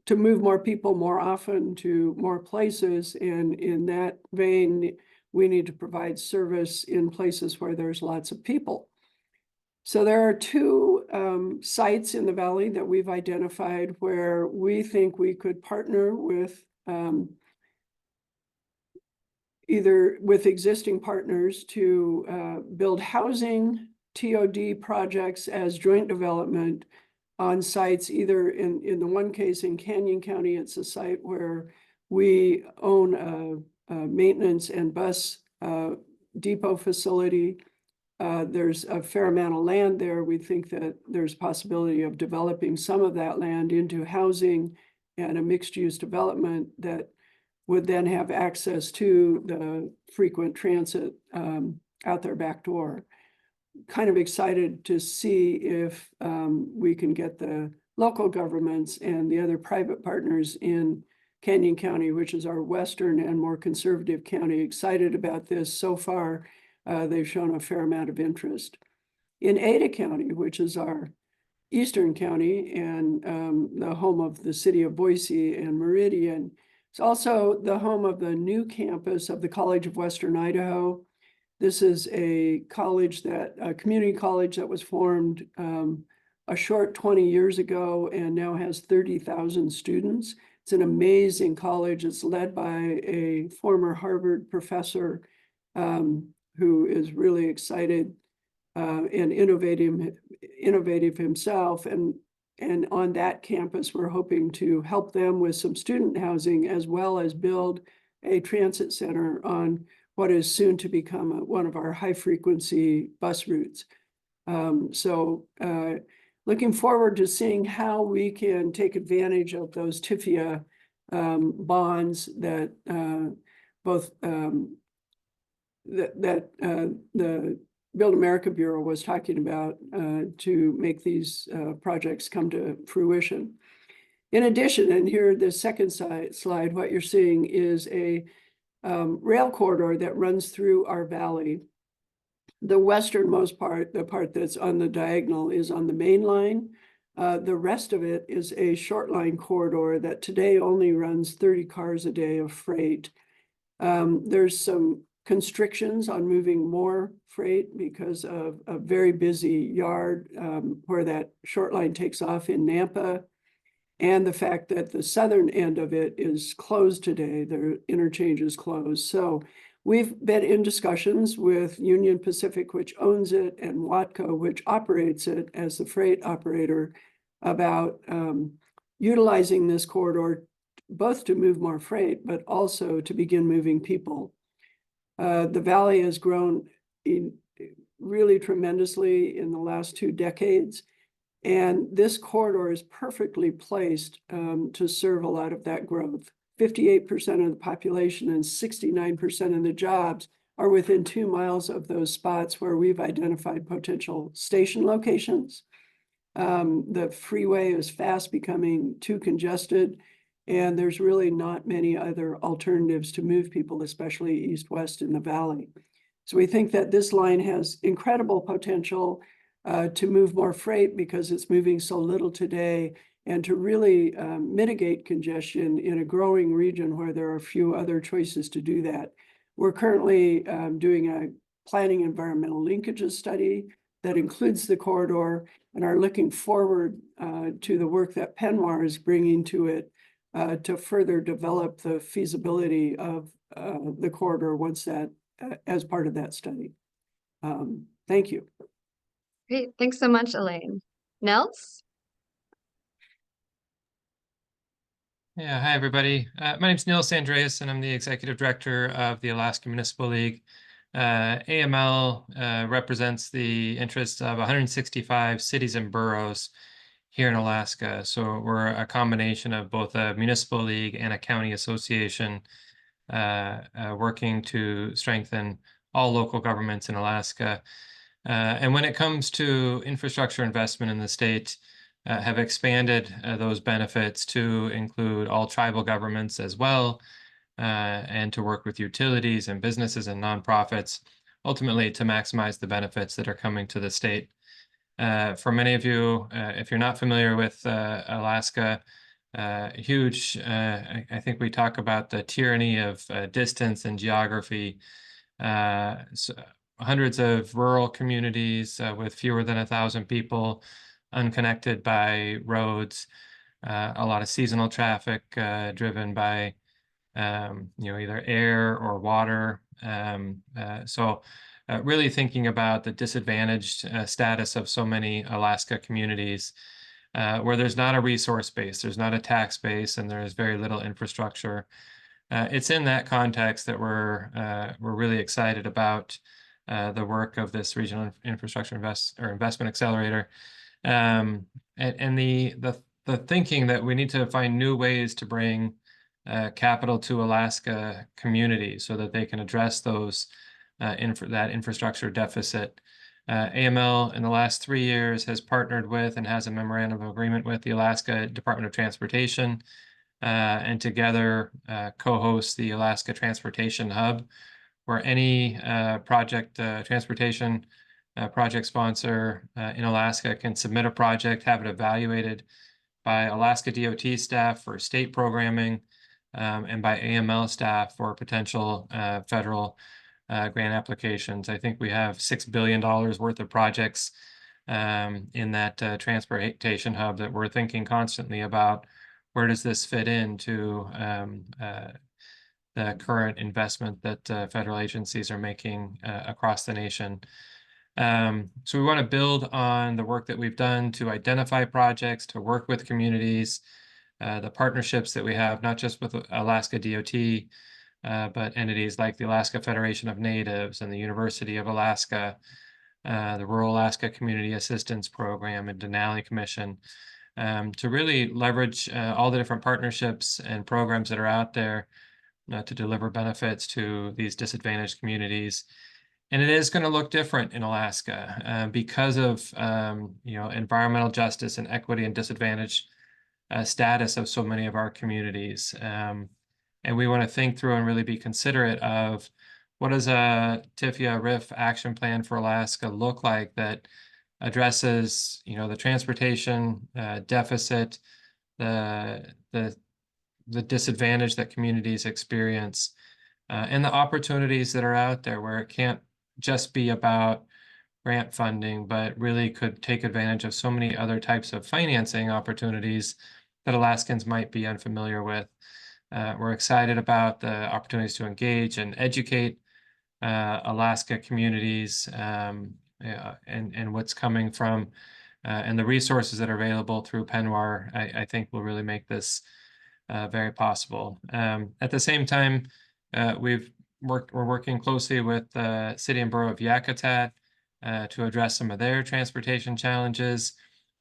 to move more people more often to more places. And in that vein, we need to provide service in places where there's lots of people. So there are 2 sites in the valley that we've identified where we think we could partner with either with existing partners to build housing TOD projects as joint development on sites, either in the one case in Canyon County, it's a site where we own a maintenance and bus depot facility. There's a fair amount of land there. We think that there's a possibility of developing some of that land into housing and a mixed-use development that would then have access to the frequent transit out their back door. Kind of excited to see if we can get the local governments and the other private partners in Canyon County, which is our western and more conservative county, excited about this. So far, they've shown a fair amount of interest. In Ada County, which is our eastern county and the home of the city of Boise and Meridian, it's also the home of the new campus of the College of Western Idaho. This is a community college that was formed a short 20 years ago and now has 30,000 students. It's an amazing college. It's led by a former Harvard professor who is really excited and innovative himself. And on that campus, we're hoping to help them with some student housing as well as build a transit center on what is soon to become one of our high-frequency bus routes. Looking forward to seeing how we can take advantage of those TIFIA bonds that the Build America Bureau was talking about to make these projects come to fruition. In addition, and here the second slide, what you're seeing is a rail corridor that runs through our valley. The westernmost part, the part that's on the diagonal, is on the main line. The rest of it is a short line corridor that today only runs 30 cars a day of freight. There's some constrictions on moving more freight because of a very busy yard where that short line takes off in Nampa, and the fact that the southern end of it is closed today. The interchange is closed. So we've been in discussions with Union Pacific, which owns it, and Watco, which operates it as the freight operator, about utilizing this corridor both to move more freight, but also to begin moving people. The valley has grown really tremendously in the last 2 decades. And this corridor is perfectly placed to serve a lot of that growth. 58% of the population and 69% of the jobs are within 2 miles of those spots where we've identified potential station locations. The freeway is fast becoming too congested, and there's really not many other alternatives to move people, especially east-west in the valley. So we think that this line has incredible potential to move more freight because it's moving so little today, and to really mitigate congestion in a growing region where there are few other choices to do that. We're currently doing a planning environmental linkages study that includes the corridor, and are looking forward to the work that PNWER is bringing to it to further develop the feasibility of the corridor once that, as part of that study. Thank you. Great. Thanks so much, Elaine. Nels? Yeah, hi, everybody. My name's Nils Andreas, and I'm the Executive Director of the Alaska Municipal League. AML represents the interests of 165 cities and boroughs here in Alaska. So we're a combination of both a municipal league and a county association working to strengthen all local governments in Alaska. And when it comes to infrastructure investment in the state, have expanded those benefits to include all tribal governments as well, and to work with utilities and businesses and nonprofits, ultimately to maximize the benefits that are coming to the state. For many of you, if you're not familiar with Alaska, huge, I think we talk about the tyranny of distance and geography. So hundreds of rural communities with fewer than 1,000 people, unconnected by roads, a lot of seasonal traffic driven by either air or water. So really thinking about the disadvantaged status of so many Alaska communities where there's not a resource base, there's not a tax base, and there's very little infrastructure. It's in that context that we're really excited about the work of this Regional Infrastructure Investment Accelerator. And the the thinking that we need to find new ways to bring capital to Alaska communities so that they can address those that infrastructure deficit. AML in the last 3 years has partnered with and has a memorandum of agreement with the Alaska Department of Transportation, and together co-host the Alaska Transportation Hub, where any transportation project sponsor in Alaska can submit a project, have it evaluated by Alaska DOT staff for state programming, and by AML staff for potential federal grant applications. I think we have $6 billion worth of projects in that transportation hub that we're thinking constantly about. Where does this fit into the current investment that federal agencies are making across the nation? So we want to build on the work that we've done to identify projects, to work with communities, the partnerships that we have, not just with Alaska DOT, but entities like the Alaska Federation of Natives and the University of Alaska, the Rural Alaska Community Assistance Program and Denali Commission, to really leverage all the different partnerships and programs that are out there to deliver benefits to these disadvantaged communities. And it is going to look different in Alaska because of environmental justice and equity and disadvantage status of so many of our communities. And we want to think through and really be considerate of what does a TIFIA RIF action plan for Alaska look like that addresses, the transportation deficit, the disadvantage that communities experience, and the opportunities that are out there where it can't just be about grant funding, but really could take advantage of so many other types of financing opportunities that Alaskans might be unfamiliar with. We're excited about the opportunities to engage and educate Alaska communities and what's coming from and the resources that are available through PNWER, I think will really make this very possible. At the same time, we're working closely with the City and Borough of Yakutat to address some of their transportation challenges.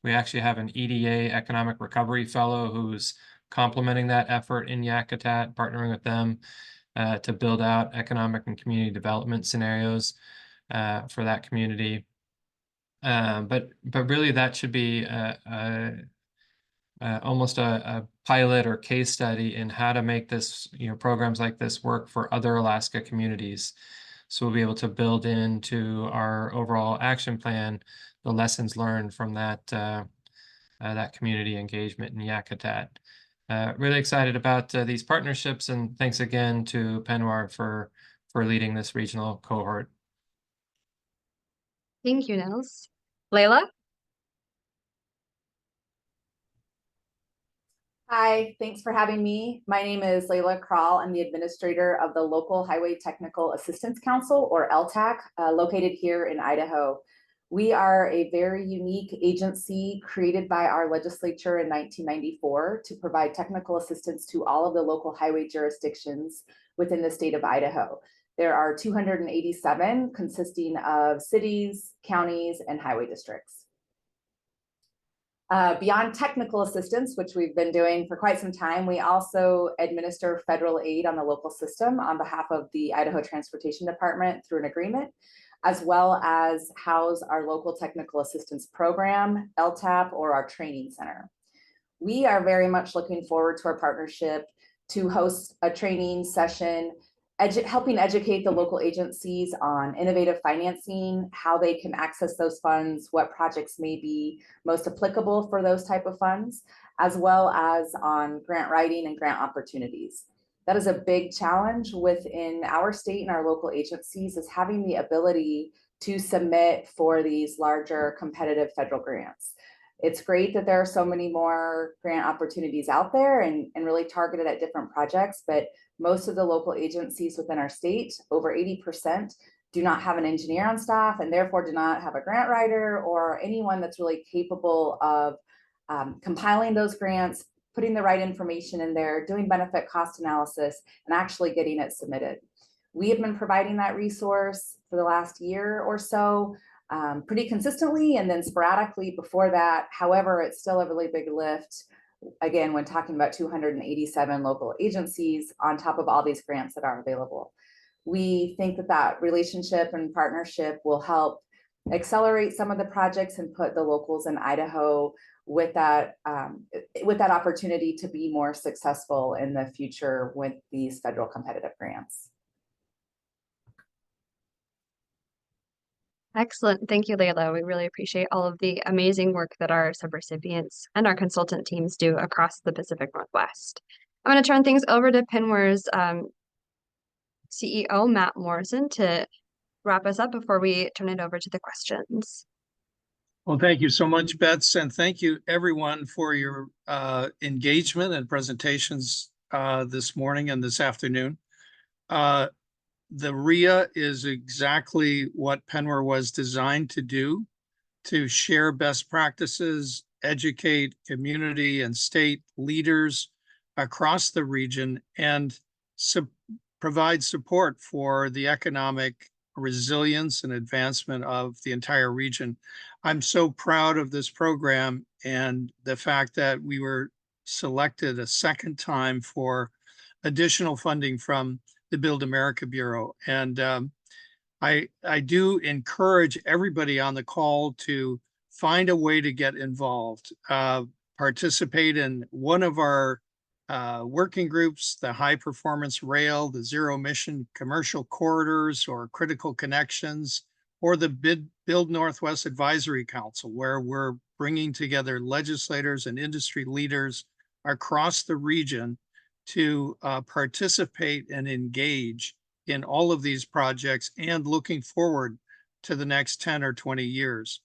We actually have an EDA Economic Recovery Fellow who's complementing that effort in Yakutat, partnering with them to build out economic and community development scenarios for that community. But really that should be almost a pilot or case study in how to make this, programs like this work for other Alaska communities. So we'll be able to build into our overall action plan the lessons learned from that community engagement in Yakutat. Really excited about these partnerships, and thanks again to PNWER for leading this regional cohort. Thank you, Nils. Layla? Hi, thanks for having me. My name is Layla Kral. I'm the administrator of the Local Highway Technical Assistance Council, or LTAC, located here in Idaho. We are a very unique agency created by our legislature in 1994 to provide technical assistance to all of the local highway jurisdictions within the state of Idaho. There are 287 consisting of cities, counties, and highway districts. Beyond technical assistance, which we've been doing for quite some time, we also administer federal aid on the local system on behalf of the Idaho Transportation Department through an agreement, as well as house our local technical assistance program, LTAP, or our training center. We are very much looking forward to our partnership to host a training session helping educate the local agencies on innovative financing, how they can access those funds, what projects may be most applicable for those type of funds, as well as on grant writing and grant opportunities. That is a big challenge within our state and our local agencies, is having the ability to submit for these larger competitive federal grants. It's great that there are so many more grant opportunities out there and really targeted at different projects, but most of the local agencies within our state, over 80%, do not have an engineer on staff and therefore do not have a grant writer or anyone that's really capable of compiling those grants, putting the right information in there, doing benefit cost analysis, and actually getting it submitted. We have been providing that resource for the last year or so. pretty consistently and then sporadically before that. However, it's still a really big lift. Again, when talking about 287 local agencies on top of all these grants that are available. We think that that relationship and partnership will help accelerate some of the projects and put the locals in Idaho with that opportunity to be more successful in the future with these federal competitive grants. Excellent. Thank you, Layla. We really appreciate all of the amazing work that our subrecipients and our consultant teams do across the Pacific Northwest. I'm going to turn things over to PNWER's CEO, Matt Morrison, to wrap us up before we turn it over to the questions. Well, thank you so much, Bets, and thank you everyone for your engagement and presentations this morning and this afternoon. The RIA is exactly what PNWER was designed to do, to share best practices, educate community and state leaders across the region, and provide support for the economic resilience and advancement of the entire region. I'm so proud of this program and the fact that we were selected a second time for additional funding from the Build America Bureau. And I do encourage everybody on the call to find a way to get involved, participate in one of our working groups, the High Performance Rail, the Zero Emission Commercial Corridors or Critical Connections, or the Build Northwest Advisory Council, where we're bringing together legislators and industry leaders across the region to participate and engage in all of these projects and looking forward to the next 10 or 20 years.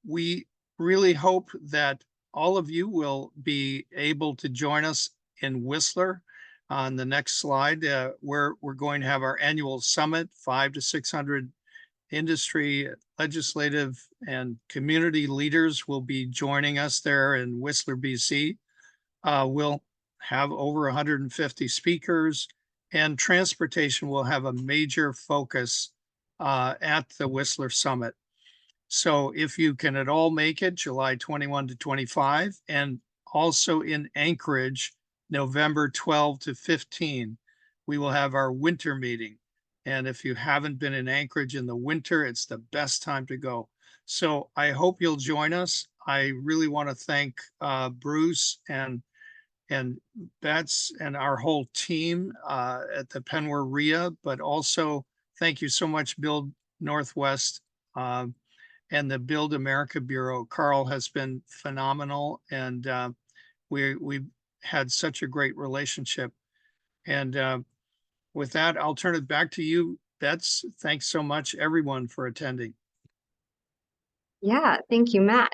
We really hope that all of you will be able to join us in Whistler on the next slide, where we're going to have our annual summit. 500 to 600 industry, legislative, and community leaders will be joining us there in Whistler, BC. We'll have over 150 speakers, and transportation will have a major focus at the Whistler Summit. So if you can at all make it, July 21 to 25, and also in Anchorage, November 12 to 15, we will have our winter meeting. And if you haven't been in Anchorage in the winter, it's the best time to go. So I hope you'll join us. I really want to thank Bruce and Bets and our whole team at the PNWER RIA, but also thank you so much, Build Northwest and the Build America Bureau. Carl has been phenomenal, and we've had such a great relationship. And with that, I'll turn it back to you, Bets. Thanks so much, everyone, for attending. Yeah, thank you, Matt.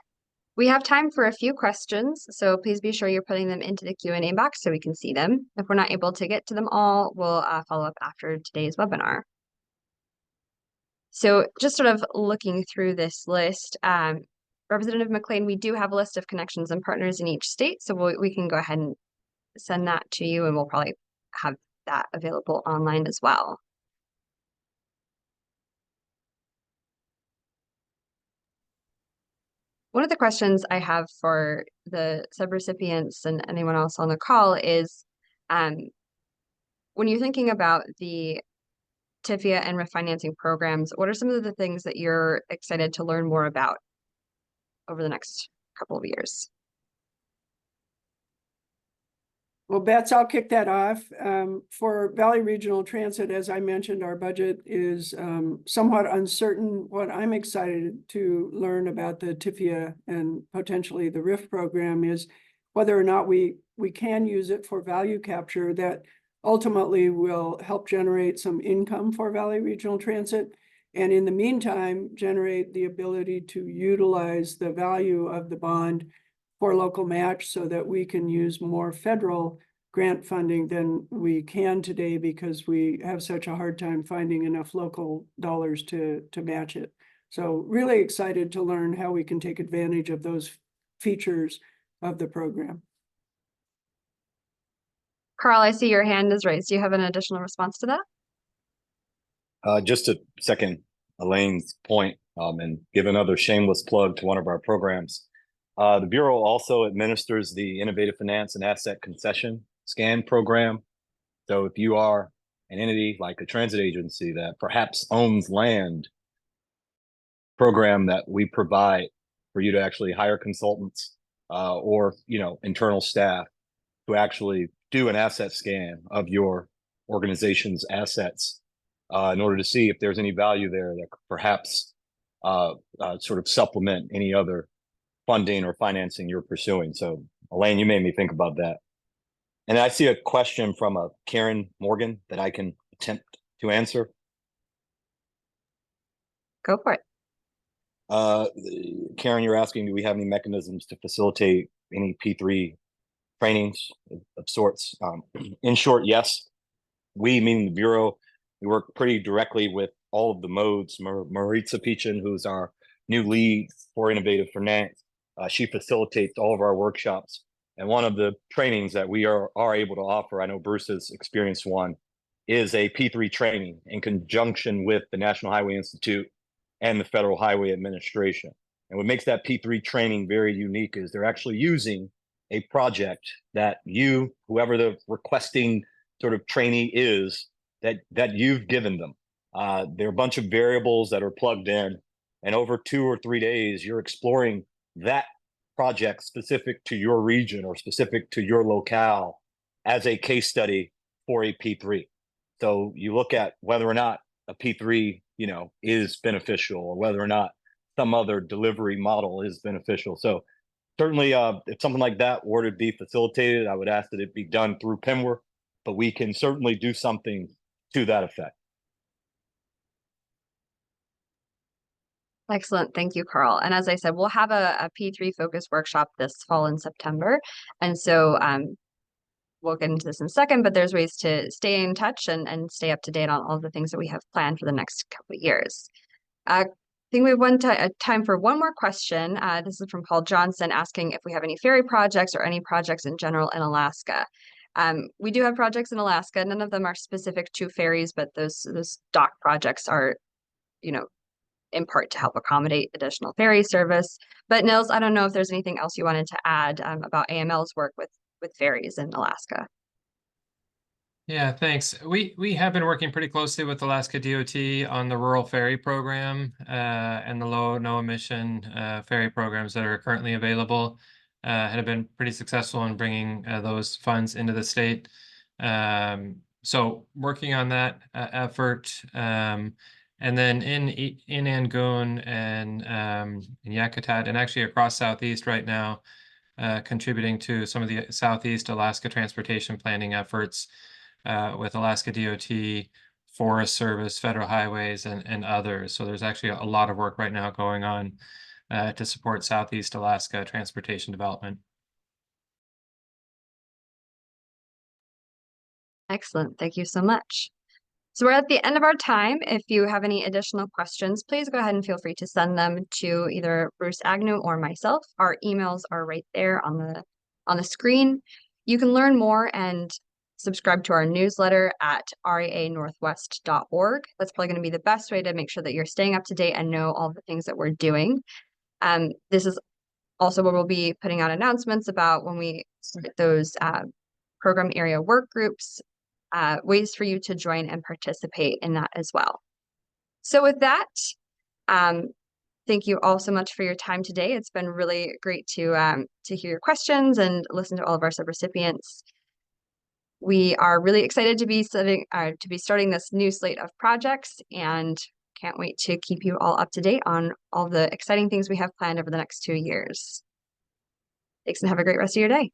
We have time for a few questions, so please be sure you're putting them into the Q&A box so we can see them. If we're not able to get to them all, we'll follow up after today's webinar. So just sort of looking through this list, Representative McLean, we do have a list of connections and partners in each state, so we can go ahead and send that to you, and we'll probably have that available online as well. One of the questions I have for the subrecipients and anyone else on the call is, when you're thinking about the TIFIA and refinancing programs, what are some of the things that you're excited to learn more about over the next couple of years? Well, Bets, I'll kick that off. For Valley Regional Transit, as I mentioned, our budget is somewhat uncertain. What I'm excited to learn about the TIFIA and potentially the RIF program is whether or not we can use it for value capture that ultimately will help generate some income for Valley Regional Transit. And in the meantime, generate the ability to utilize the value of the bond for local match so that we can use more federal grant funding than we can today because we have such a hard time finding enough local dollars to match it. So really excited to learn how we can take advantage of those features of the program. Carl, I see your hand is raised. Do you have an additional response to that? Just to second Elaine's point, and give another shameless plug to one of our programs. The Bureau also administers the Innovative Finance and Asset Concession Scan program. So if you are an entity like a transit agency that perhaps owns land, program that we provide for you to actually hire consultants or internal staff to actually do an asset scan of your organization's assets in order to see if there's any value there that could perhaps sort of supplement any other funding or financing you're pursuing. So Elaine, you made me think about that. And I see a question from Karen Morgan that I can attempt to answer. Go for it. Karen, you're asking, do we have any mechanisms to facilitate any P3 trainings of sorts? In short, yes. We, meaning the Bureau, we work pretty directly with all of the modes. Maritza Peachin, who's our new lead for Innovative Finance, she facilitates all of our workshops. And one of the trainings that we are able to offer, I know Bruce has experienced one, is a P3 training in conjunction with the National Highway Institute and the Federal Highway Administration. And what makes that P3 training very unique is they're actually using a project that you, whoever the requesting sort of trainee is, that you've given them. There are a bunch of variables that are plugged in, and over 2 or 3 days, you're exploring that project specific to your region or specific to your locale as a case study for a P3. So you look at whether or not a P3, is beneficial, or whether or not some other delivery model is beneficial. So certainly, if something like that were to be facilitated, I would ask that it be done through PNWER, but we can certainly do something to that effect. Excellent. Thank you, Carl. And as I said, we'll have a P3 focus workshop this fall in September. And so we'll get into this in a second, but there's ways to stay in touch and stay up to date on all the things that we have planned for the next couple of years. I think we have time for one more question. This is from Paul Johnson asking if we have any ferry projects or any projects in general in Alaska. We do have projects in Alaska. None of them are specific to ferries, but those dock projects are, in part to help accommodate additional ferry service. But Nils, I don't know if there's anything else you wanted to add about AML's work with ferries in Alaska. Yeah, thanks. We have been working pretty closely with Alaska DOT on the rural ferry program and the low no emission ferry programs that are currently available. Have been pretty successful in bringing those funds into the state. So working on that effort. And then in Angoon and in Yakutat, and actually across Southeast right now, contributing to some of the Southeast Alaska transportation planning efforts with Alaska DOT, Forest Service, Federal Highways, and others. So there's actually a lot of work right now going on to support Southeast Alaska transportation development. Excellent. Thank you so much. So we're at the end of our time. If you have any additional questions, please go ahead and feel free to send them to either Bruce Agnew or myself. Our emails are right there on the screen. You can learn more and subscribe to our newsletter at reanorthwest.org. That's probably going to be the best way to make sure that you're staying up to date and know all the things that we're doing. This is also where we'll be putting out announcements about when we start those program area work groups, ways for you to join and participate in that as well. So with that, thank you all so much for your time today. It's been really great to hear your questions and listen to all of our subrecipients. We are really excited to be starting this new slate of projects and can't wait to keep you all up to date on all the exciting things we have planned over the next 2 years. Thanks and have a great rest of your day.